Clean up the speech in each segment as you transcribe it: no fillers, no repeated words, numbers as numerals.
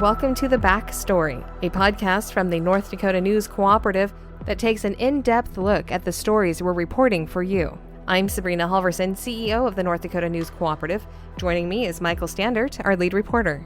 Welcome to The Backstory, a podcast from the North Dakota News Cooperative that takes an in-depth look at the stories we're reporting for you. I'm Sabrina Halvorson, CEO of the North Dakota News Cooperative. Joining me is Michael Standaert, our lead reporter.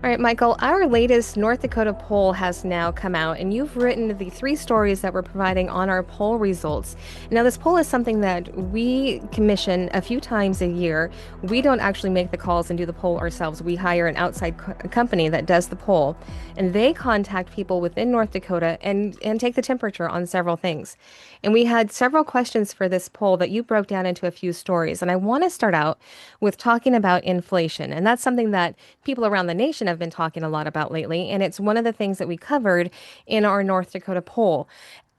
All right, Michael, our latest North Dakota poll has now come out, and you've written the three stories that we're providing on our poll results. Now, this poll is something that we commission a few times a year. We don't actually make the calls and do the poll ourselves. We hire an outside company that does the poll, and they contact people within North Dakota and take the temperature on several things. And we had several questions for this poll that you broke down into a few stories. And I want to start out with talking about inflation. And that's something that people around the nation have been talking a lot about lately. And it's one of the things that we covered in our North Dakota poll.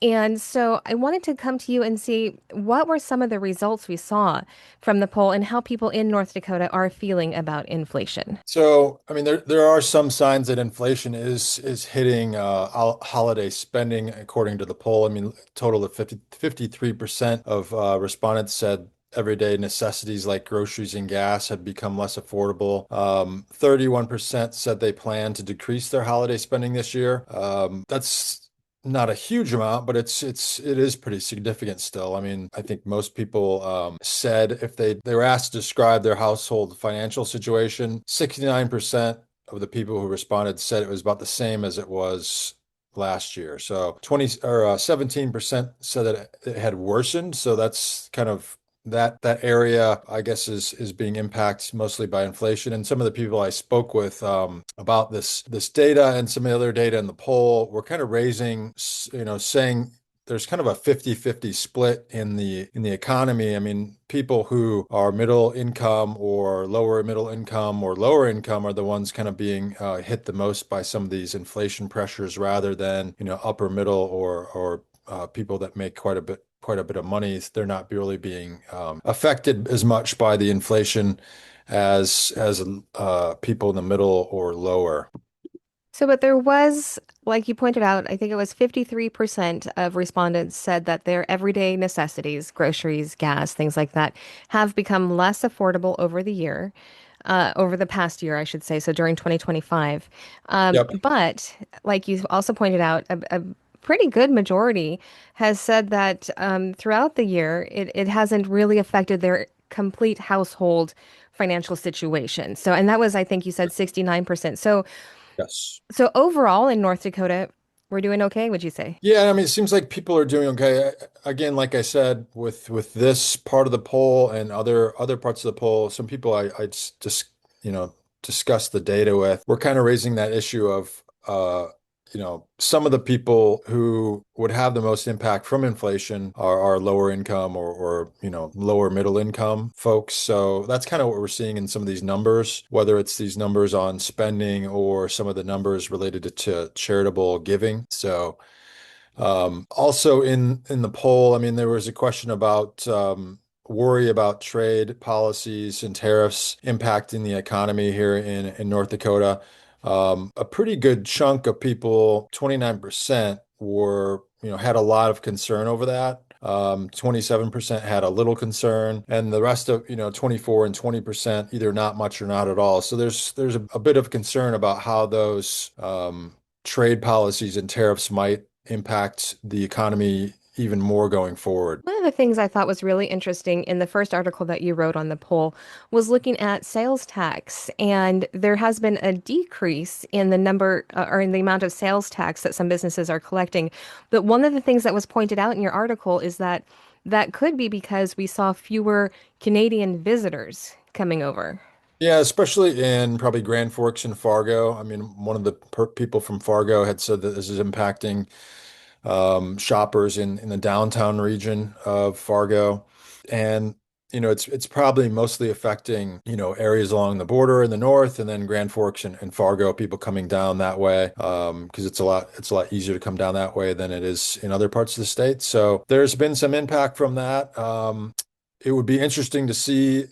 And so I wanted to come to you and see what were some of the results we saw from the poll and how people in North Dakota are feeling about inflation. So, I mean, there are some signs that inflation is hitting holiday spending, according to the poll. I mean, total of 53% of respondents said everyday necessities like groceries and gas have become less affordable. 31% said they plan to decrease their holiday spending this year. That's not a huge amount, but it is pretty significant still. I mean, I think most people said if they were asked to describe their household financial situation, 69% of the people who responded said it was about the same as it was last year. So 17% said that it had worsened. So that's kind of that area, I guess, is being impacted mostly by inflation. And some of the people I spoke with about this data and some of the other data in the poll were kind of raising, saying there's kind of a 50-50 split in the economy. I mean, people who are middle income or lower middle income or lower income are the ones kind of being hit the most by some of these inflation pressures, rather than upper middle or people that make quite a bit of money. They're not really being affected as much by the inflation as people in the middle or lower. So, but there was, like you pointed out, I think it was 53% of respondents said that their everyday necessities, groceries, gas, things like that, have become less affordable over the year, over the past year, I should say. So during 2025. Yep. But like you also pointed out, a pretty good majority has said that throughout the year, it hasn't really affected their complete household financial situation. So, and that was, I think you said 69%. Yes. So overall in North Dakota, we're doing okay, would you say? Yeah, I mean, it seems like people are doing okay. Again, like I said, with this part of the poll and other parts of the poll, some people I just discuss the data with, we're kind of raising that issue of some of the people who would have the most impact from inflation are lower income or lower middle income folks. So that's kind of what we're seeing in some of these numbers, whether it's these numbers on spending or some of the numbers related to charitable giving. So also in the poll, I mean, there was a question about worry about trade policies and tariffs impacting the economy here in North Dakota. A pretty good chunk of people, 29%, had a lot of concern over that. 27% had a little concern, and the rest of, 24 and 20%, either not much or not at all. So there's a bit of concern about how those trade policies and tariffs might impact the economy even more going forward. One of the things I thought was really interesting in the first article that you wrote on the poll was looking at sales tax. And there has been a decrease in the number or in the amount of sales tax that some businesses are collecting. But one of the things that was pointed out in your article is that that could be because we saw fewer Canadian visitors coming over. Yeah, especially in probably Grand Forks and Fargo. I mean, one of the people from Fargo had said that this is impacting shoppers in the downtown region of Fargo. And, it's probably mostly affecting, areas along the border in the north, and then Grand Forks and Fargo, people coming down that way, because it's a lot easier to come down that way than it is in other parts of the state. So there's been some impact from that. It would be interesting to see,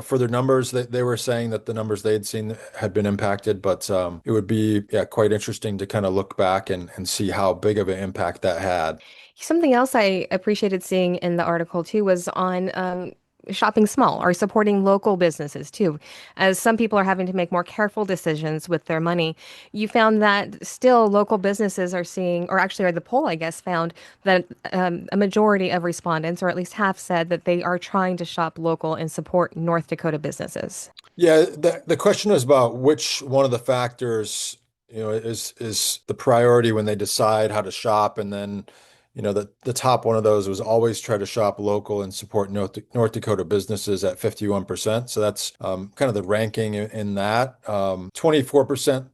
further numbers. That they were saying that the numbers they'd seen had been impacted, but it would be, yeah, quite interesting to kind of look back and see how big of an impact that had. Something else I appreciated seeing in the article too was on shopping small or supporting local businesses too. As some people are having to make more careful decisions with their money, you found that still local businesses are seeing, or actually, or the poll, I guess, found that a majority of respondents, or at least half, said that they are trying to shop local and support North Dakota businesses. Yeah, the question is about which one of the factors, is the priority when they decide how to shop, and then, the top one of those was always try to shop local and support North Dakota businesses at 51%. So that's kind of the ranking in that. 24%,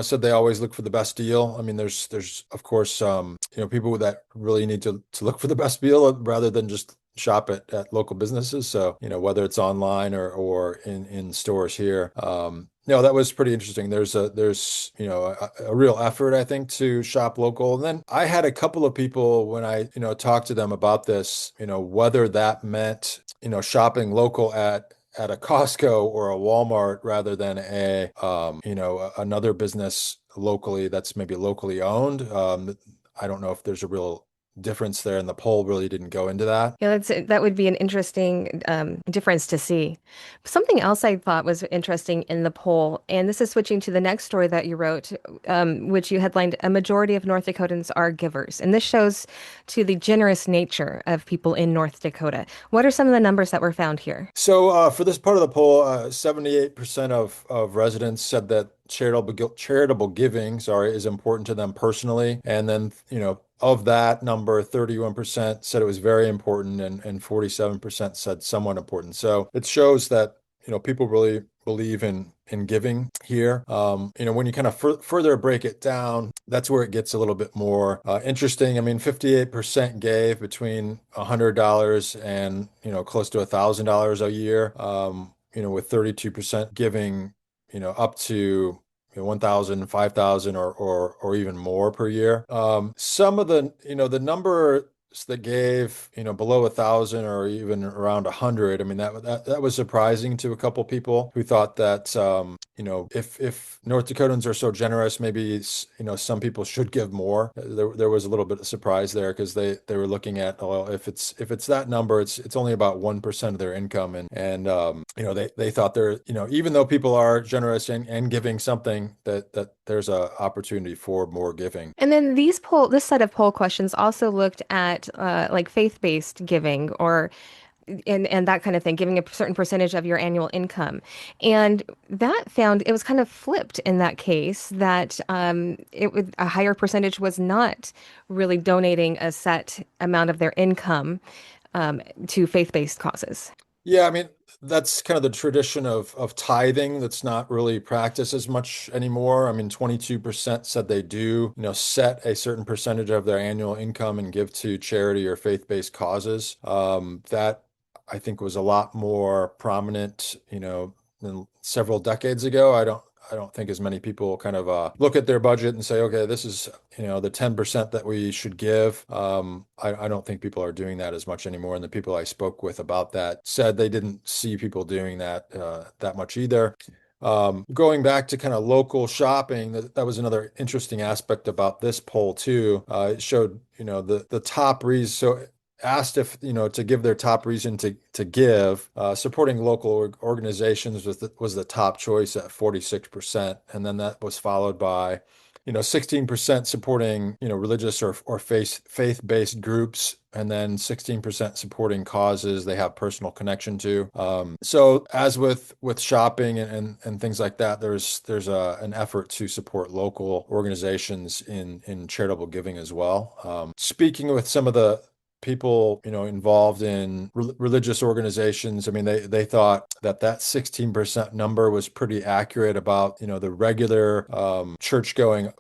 said they always look for the best deal. I mean, there's of course people that really need to look for the best deal rather than just shop at local businesses. So, whether it's online or in stores here. No, that was pretty interesting. There's a real effort, I think, to shop local. And then I had a couple of people when I talked to them about this, whether that meant shopping local at a Costco or a Walmart rather than another business locally that's maybe locally owned. I don't know if there's a real difference there, and the poll really didn't go into that. Yeah, that would be an interesting difference to see. Something else I thought was interesting in the poll, and this is switching to the next story that you wrote, which you headlined, "A majority of North Dakotans are givers." And this shows to the generous nature of people in North Dakota. What are some of the numbers that were found here? So for this part of the poll, 78% of residents said that charitable giving, sorry, is important to them personally. And then, of that number, 31% said it was very important, and 47% said somewhat important. So it shows that, people really believe in giving here. When you kind of further break it down, that's where it gets a little bit more interesting. I mean, 58% gave between $100 and, close to $1,000 a year. With 32% giving, up to 1,000, 5,000, or even more per year. Some of the numbers that gave, below 1,000 or even around 100. I mean, that was surprising to a couple people who thought that, if North Dakotans are so generous, maybe, some people should give more. There was a little bit of surprise there because they were looking at, well, if it's that number, it's only about 1% of their income, and they thought there, even though people are generous and giving something, that there's a opportunity for more giving. And then this set of poll questions also looked at like faith-based giving or and that kind of thing, giving a certain percentage of your annual income. And that found it was kind of flipped in that case that a higher percentage was not really donating a set amount of their income to faith-based causes. Yeah, I mean, that's kind of the tradition of tithing that's not really practiced as much anymore. I mean, 22% said they do, set a certain percentage of their annual income and give to charity or faith-based causes. That I think was a lot more prominent, than several decades ago. I don't think as many people kind of look at their budget and say, okay, this is, the 10% that we should give. I don't think people are doing that as much anymore. And the people I spoke with about that said they didn't see people doing that much either. Going back to kind of local shopping, that was another interesting aspect about this poll too. It showed, the top reason. So asked if, to give their top reason to give, supporting local organizations was the top choice at 46%. And then that was followed by, 16% supporting, religious or faith-based groups, and then 16% supporting causes they have personal connection to. So as with shopping and things like that, there's an effort to support local organizations in charitable giving as well. Speaking with some of the people, involved in religious organizations, I mean, they thought that 16% number was pretty accurate about, the regular church-going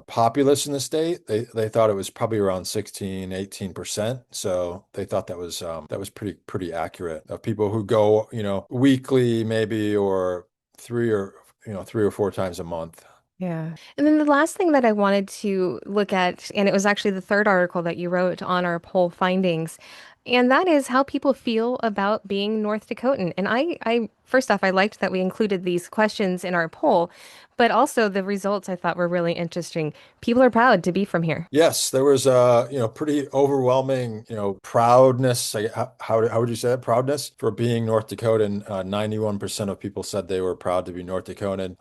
populace in the state. They thought it was probably around 16, 18%. So they thought that was pretty accurate of people who go, weekly maybe, or three or four times a month. Yeah. And then the last thing that I wanted to look at, and it was actually the third article that you wrote on our poll findings, and that is how people feel about being North Dakotan. And I first off, I liked that we included these questions in our poll, but also the results I thought were really interesting. People are proud to be from here. Yes, there was pretty overwhelming, proudness. How would you say that? Proudness for being North Dakotan. 91% of people said they were proud to be North Dakotan.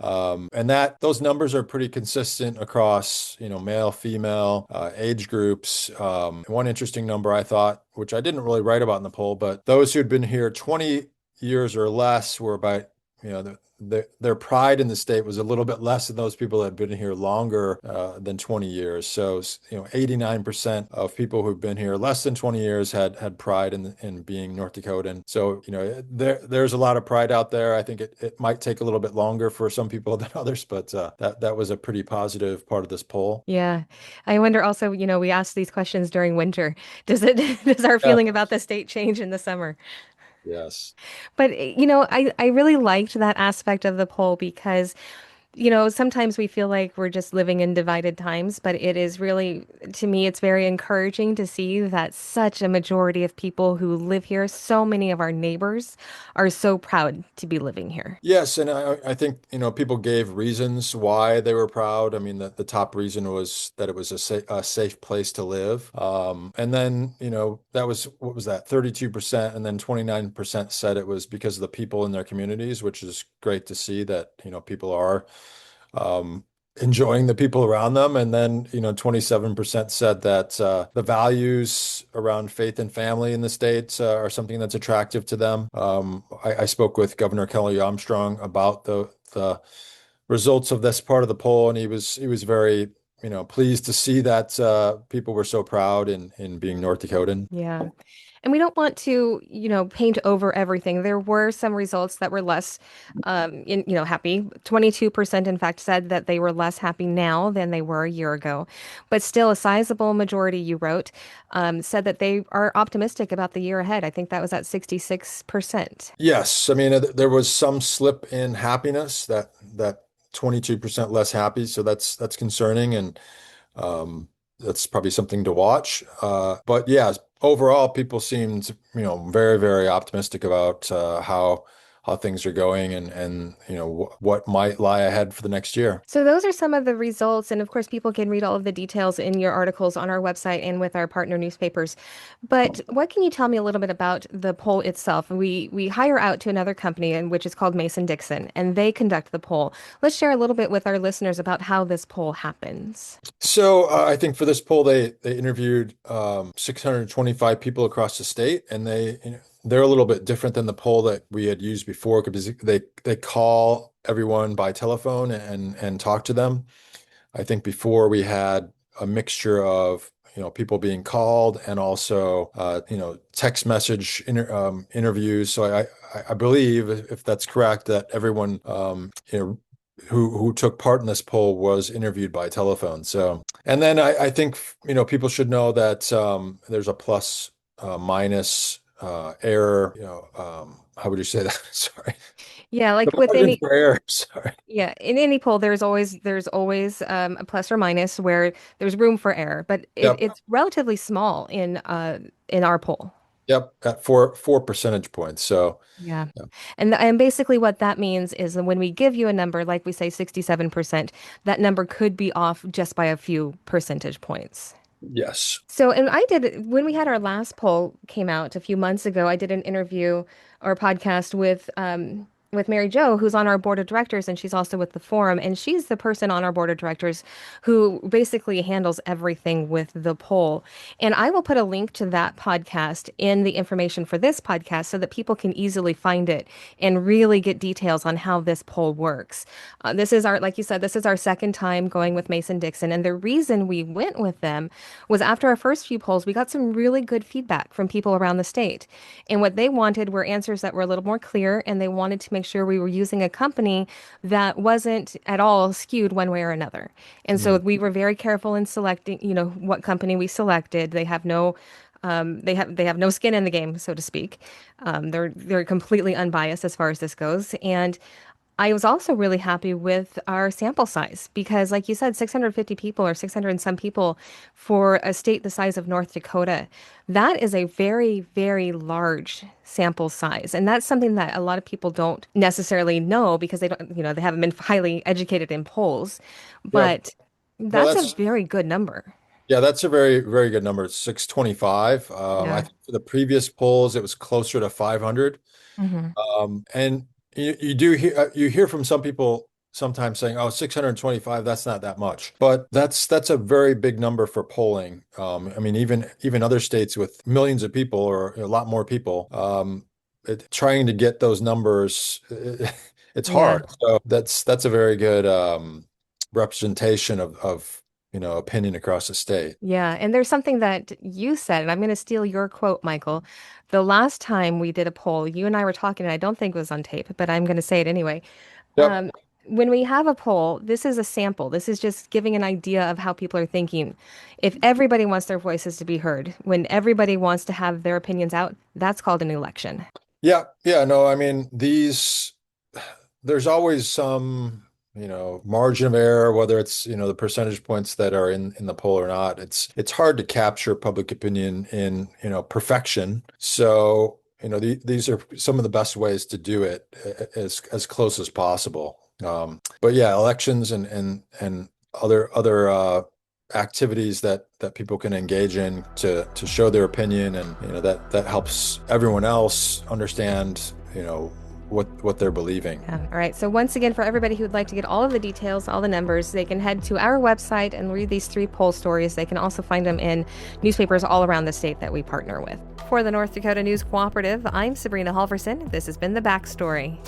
And that those numbers are pretty consistent across, male, female, age groups. One interesting number I thought, which I didn't really write about in the poll, but those who'd been here 20 years or less were about, their pride in the state was a little bit less than those people that had been here longer than 20 years. So, 89% of people who've been here less than 20 years had pride in being North Dakotan. So, there's a lot of pride out there. I think it might take a little bit longer for some people than others, but that was a pretty positive part of this poll. Yeah. I wonder also, we asked these questions during winter. Does it, does our Yeah. feeling about the state change in the summer? Yes. But, I really liked that aspect of the poll because sometimes we feel like we're just living in divided times, but it is really, to me, it's very encouraging to see that such a majority of people who live here, so many of our neighbors are so proud to be living here. Yes, and I think, people gave reasons why they were proud. I mean, the top reason was that it was a safe place to live. And then, that was, what was that, 32%, and then 29% said it was because of the people in their communities, which is great to see that, people are um, enjoying the people around them. And then, 27% said that the values around faith and family in the state are something that's attractive to them. I spoke with Governor Kelly Armstrong about the results of this part of the poll, and he was very, pleased to see that people were so proud in being North Dakotan. Yeah. And we don't want to, paint over everything. There were some results that were less, happy. 22%, in fact, said that they were less happy now than they were a year ago. But still, a sizable majority, you wrote, said that they are optimistic about the year ahead. I think that was at 66%. Yes, I mean, there was some slip in happiness, that 22% less happy, so that's concerning, and that's probably something to watch. But yeah, overall, people seemed, very, very optimistic about how things are going, and what might lie ahead for the next year. So those are some of the results, and of course, people can read all of the details in your articles on our website and with our partner newspapers. But what can you tell me a little bit about the poll itself? We hire out to another company, and which is called Mason Dixon, and they conduct the poll. Let's share a little bit with our listeners about how this poll happens. So I think for this poll, they interviewed 625 people across the state, and they're a little bit different than the poll that we had used before because they call everyone by telephone and talk to them. I think before we had a mixture of people being called and also text message interviews. So I believe, if that's correct, that everyone who took part in this poll was interviewed by telephone. So, and then I think people should know that there's a plus minus error. How would you say that? Sorry, Yeah, the like with margin any for error. Sorry. Yeah, in any poll, there's always a plus or minus where there's room for error, but Yep. it's relatively small in our poll. Yep. At four percentage points. So Yeah. yeah. And basically what that means is that when we give you a number, like we say 67%, that number could be off just by a few percentage points. Yes. So, and when we had our last poll came out a few months ago, I did an interview or podcast with Mary Jo, who's on our board of directors, and she's also with the forum. And she's the person on our board of directors who basically handles everything with the poll. And I will put a link to that podcast in the information for this podcast so that people can easily find it and really get details on how this poll works. This is our, like you said, this is our second time going with Mason Dixon. And the reason we went with them was after our first few polls, we got some really good feedback from people around the state. And what they wanted were answers that were a little more clear, and they wanted to make sure we were using a company that wasn't at all skewed one way or another. And so Mhm. we were very careful in selecting, what company we selected. They have no skin in the game, so to speak. They're completely unbiased as far as this goes. And I was also really happy with our sample size because, like you said, 650 people or 600 and some people for a state the size of North Dakota. That is a very, very large sample size. And that's something that a lot of people don't necessarily know because they don't, they haven't been highly educated in polls. Yeah. But No, that's a very good number. yeah, that's a very, very good number. It's 625. I Yeah. think for the previous polls, it was closer to 500. Hmm. And you do hear from some people sometimes saying, "Oh, 625, that's not that much." But that's a very big number for polling. I mean, even other states with millions of people or a lot more people, trying to get those numbers, it's Yeah. hard. So that's a very good representation of opinion across the state. Yeah, and there's something that you said, and I'm going to steal your quote, Michael. The last time we did a poll, you and I were talking, and I don't think it was on tape, but I'm going to say it anyway. Yep. Um, when we have a poll, this is a sample. This is just giving an idea of how people are thinking. If everybody wants their voices to be heard, when everybody wants to have their opinions out, that's called an election. Yeah. Yeah. No, I mean, there's always some, margin of error, whether it's, the percentage points that are in the poll or not. It's hard to capture public opinion in, perfection. So, these are some of the best ways to do it as close as possible. But yeah, elections and other activities that people can engage in to show their opinion, and that helps everyone else understand what they're believing. Yeah. All right. So once again, for everybody who would like to get all of the details, all the numbers, they can head to our website and read these 3 poll stories. They can also find them in newspapers all around the state that we partner with. For the North Dakota News Cooperative, I'm Sabrina Halvorson. This has been The Backstory.